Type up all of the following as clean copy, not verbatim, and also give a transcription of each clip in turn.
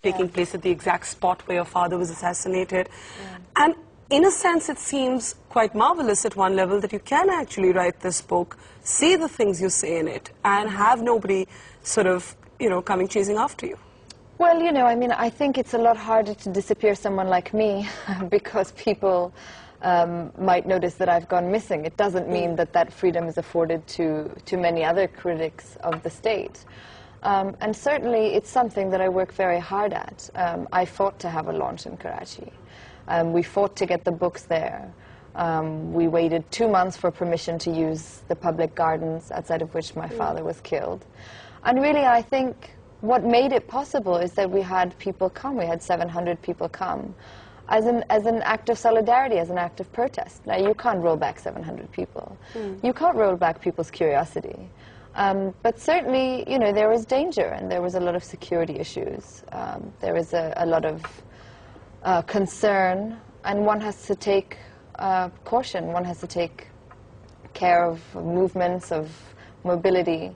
taking place at the exact spot where your father was assassinated. And in a sense, it seems quite marvelous at one level that you can actually write this book, say the things you say in it, and have nobody sort of, you know, coming chasing after you. Well, you know, I mean, I think it's a lot harder to disappear someone like me because people might notice that I've gone missing. It doesn't mean that that freedom is afforded to many other critics of the state. And certainly it's something that I work very hard at. I fought to have a launch in Karachi. We fought to get the books there. We waited 2 months for permission to use the public gardens outside of which my father was killed. And really, I think what made it possible is that we had people come. We had 700 people come as an act of solidarity, as an act of protest. Now, you can't roll back 700 people. You can't roll back people's curiosity. But certainly, you know, there was danger, and there was a lot of security issues. There was a lot of concern, and one has to take caution. One has to take care of movements, of mobility.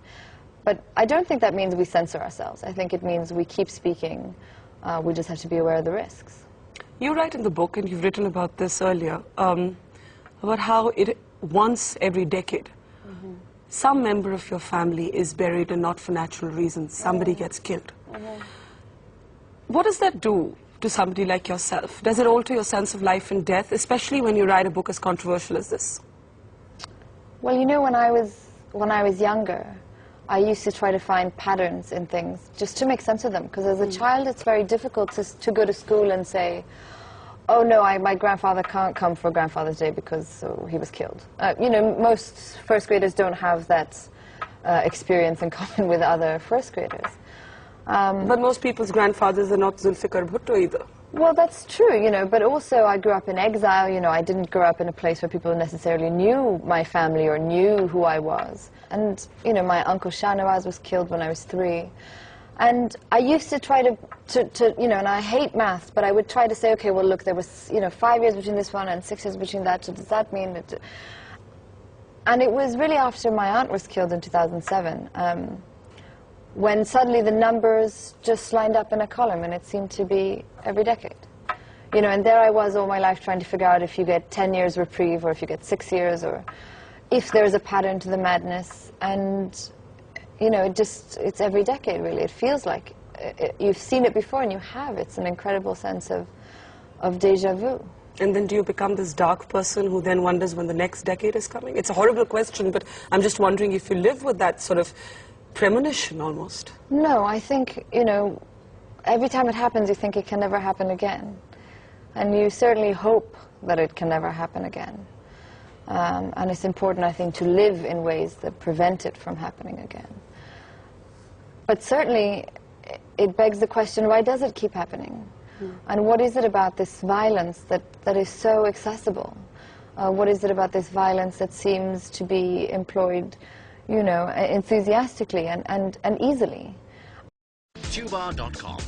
But I don't think that means we censor ourselves. I think it means we keep speaking. We just have to be aware of the risks. You write in the book, and you've written about this earlier, about how once every decade, some member of your family is buried and not for natural reasons. Somebody gets killed. What does that do to somebody like yourself? Does it alter your sense of life and death, especially when you write a book as controversial as this? Well, you know, when I was younger, I used to try to find patterns in things just to make sense of them. Because as a child, it's very difficult to go to school and say, oh no, my grandfather can't come for Grandfather's Day because he was killed. You know, most first graders don't have that experience in common with other first graders. But most people's grandfathers are not Zulfikar Bhutto either. Well, that's true, you know, but also I grew up in exile. You know, I didn't grow up in a place where people necessarily knew my family or knew who I was. And, you know, my uncle Shahnawaz was killed when I was 3. And I used to try to, you know, and I hate maths, but I would try to say, okay, well, look, there was, you know, 5 years between this one and 6 years between that, so does that mean that... And it was really after my aunt was killed in 2007, when suddenly the numbers just lined up in a column, and it seemed to be every decade. You know, and there I was all my life trying to figure out if you get 10 years reprieve, or if you get 6 years, or if there's a pattern to the madness. And, you know, it's every decade, really. It feels like you've seen it before, and you have. It's an incredible sense of déjà vu. And then do you become this dark person who then wonders when the next decade is coming? It's a horrible question, but I'm just wondering if you live with that sort of premonition almost. No, I think, you know, every time it happens, you think it can never happen again. And you certainly hope that it can never happen again. And it's important, I think, to live in ways that prevent it from happening again. But certainly, it begs the question, why does it keep happening? And what is it about this violence that is so accessible? What is it about this violence that seems to be employed, you know, enthusiastically and easily? Tuba.com